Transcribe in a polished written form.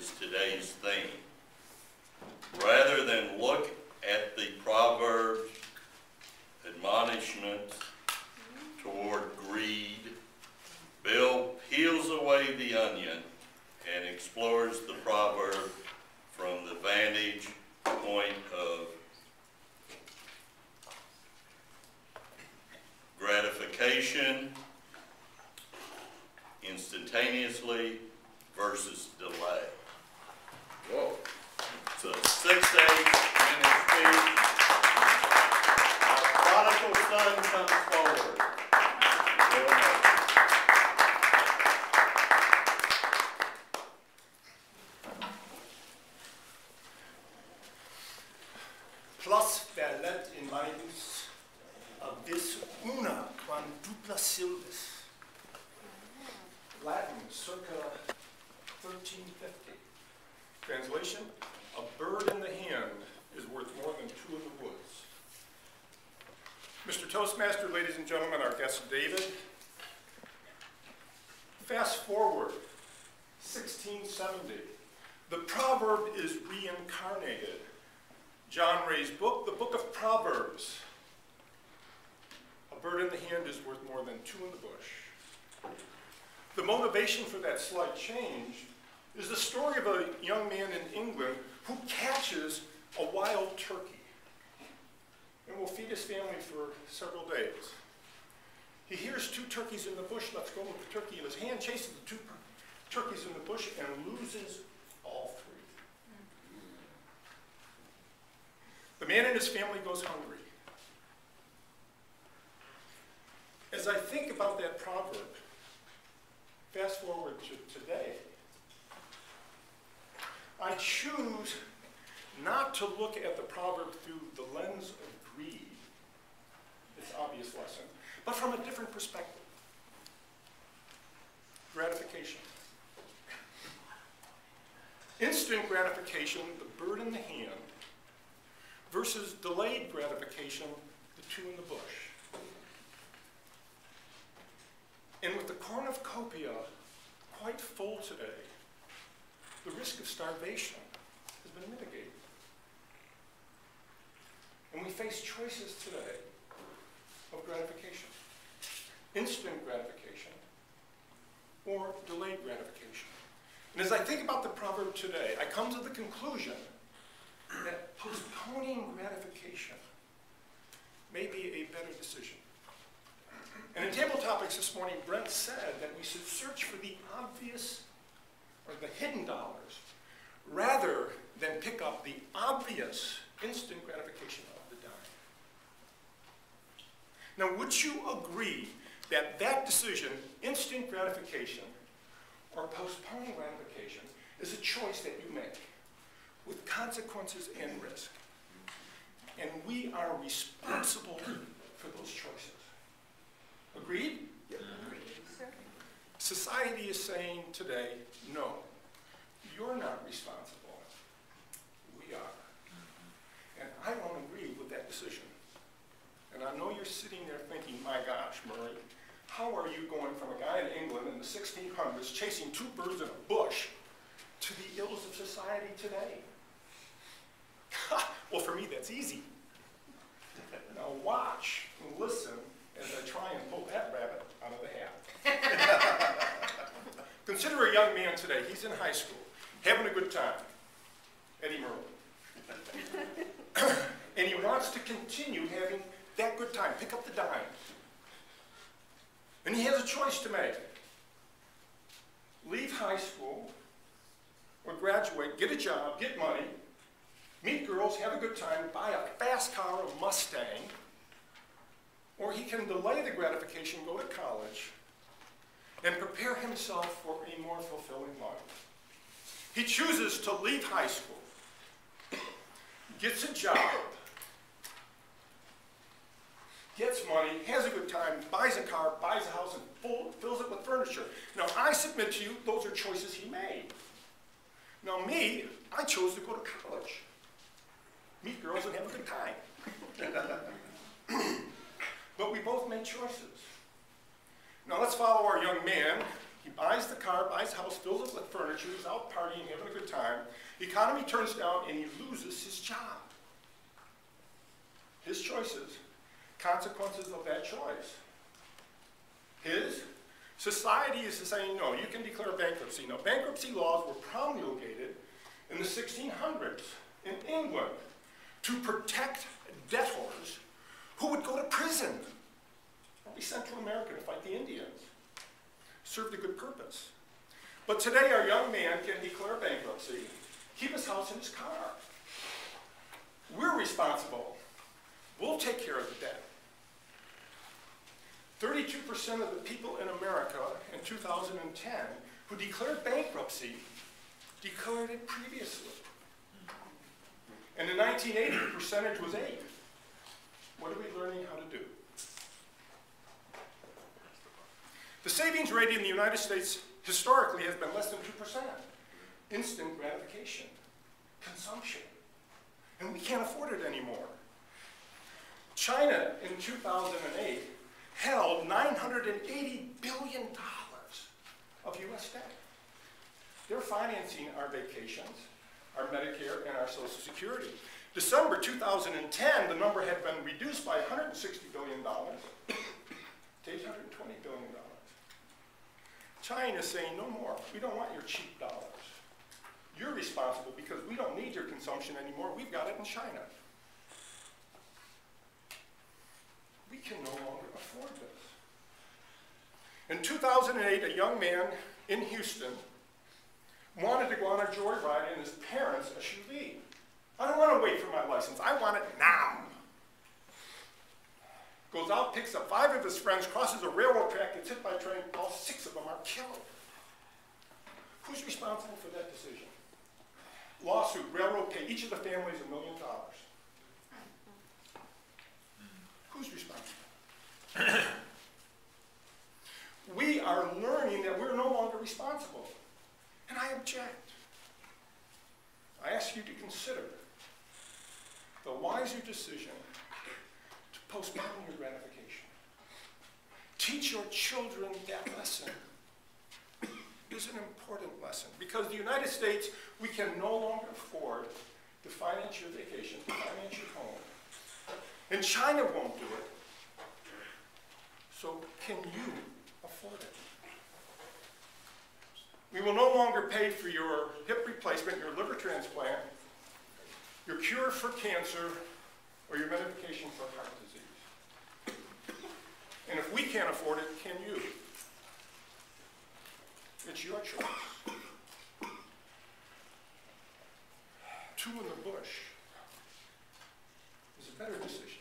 is today's theme. Rather than look at the Proverbs admonishments toward greed, Bill peels away the onion and explores the proverb from the vantage point of gratification instantaneously versus delay. Whoa. It's a 6 to 8 minute speech. Our prodigal son comes forward. Plus verlet in meibus avis una quadrupla silvis. Latin, circa 1350. Translation, a bird in the hand is worth more than two in the woods. Mr. Toastmaster, ladies and gentlemen, our guest David. Fast forward, 1670. The proverb is reincarnated. John Ray's book, the Book of Proverbs. A bird in the hand is worth more than two in the bush. The motivation for that slight change is the story of a young man in England who catches a wild turkey and will feed his family for several days. He hears two turkeys in the bush, lets go of the turkey in his hand, chases the two turkeys in the bush, and loses all three. The man and his family goes hungry. As I think about that proverb, fast forward to today, I choose not to look at the proverb through the lens of greed, its obvious lesson, but from a different perspective. Gratification. Instant gratification, the bird in the hand, versus delayed gratification, the two in the bush. And with the cornucopia quite full today, the risk of starvation has been mitigated. And we face choices today of gratification. Instant gratification or delayed gratification. And as I think about the proverb today, I come to the conclusion that postponing gratification may be a better decision. And in Table Topics this morning, Brent said that we should search for the obvious or the hidden dollars rather than pick up the obvious instant gratification of the dime. Now, would you agree that that decision, instant gratification or postponing gratification, is a choice that you make with consequences and risk? And we are responsible for those choices. Agreed? Yep. Agreed. Society is saying today, no, you're not responsible. We are. And I don't agree with that decision. And I know you're sitting there thinking, my gosh, Murray, how are you going from a guy in England in the 1600s chasing two birds in a bush to the ills of society today? Well, for me, that's easy. Now watch and listen as I try and pull that rabbit out of the hat. Consider a young man today. He's in high school, having a good time. Eddie Murray. And he wants to continue having that good time. Pick up the dimes. And he has a choice to make. Leave high school or graduate, get a job, get money, meet girls, have a good time, buy a fast car, a Mustang, or he can delay the gratification, go to college, and prepare himself for a more fulfilling life. He chooses to leave high school, gets a job, gets money, has a good time, buys a car, buys a house, and fills it with furniture. Now, I submit to you, those are choices he made. Now, me, I chose to go to college, meet girls, and have a good time. But we both made choices. Now, let's follow our young man. He buys the car, buys the house, fills it with furniture, he's out partying, having a good time. The economy turns down and he loses his job. His choices, consequences of that choice. His society is saying, no, you can declare bankruptcy. Now, bankruptcy laws were promulgated in the 1600s in England to protect debtors who would go to prison or be sent to America to fight the Indians. Served a good purpose. But today, our young man can declare bankruptcy, keep his house and his car. We're responsible. We'll take care of the debt. 32% of the people in America in 2010 who declared bankruptcy declared it previously. And in 1980, the percentage was 8. What are we learning how to do? The savings rate in the United States historically has been less than 2%. Instant gratification, consumption. And we can't afford it anymore. China in 2008 held $980 billion of US debt. They're financing our vacations, our Medicare, and our Social Security. December 2010, the number had been reduced by $160 billion to $820 billion. China is saying, no more. We don't want your cheap dollars. You're responsible because we don't need your consumption anymore. We've got it in China. We can no longer afford this. In 2008, a young man in Houston wanted to go on a joyride in his parents' SUV. I don't want to wait for my license. I want it now. Goes out, picks up 5 of his friends, crosses a railroad track, gets hit by a train, all 6 of them are killed. Who's responsible for that decision? Lawsuit, railroad pay each of the families $1 million. Who's responsible? We are learning that we're no longer responsible. And I object. I ask you to consider the wiser decision to postpone your gratification. Teach your children that lesson. It's an important lesson because the United States, we can no longer afford to finance your vacation, to finance your home. And China won't do it. So can you afford it? We will no longer pay for your hip replacement, your liver transplant, your cure for cancer, or your medication for heart disease. And if we can't afford it, can you? It's your choice. 2 in the bush is a better decision.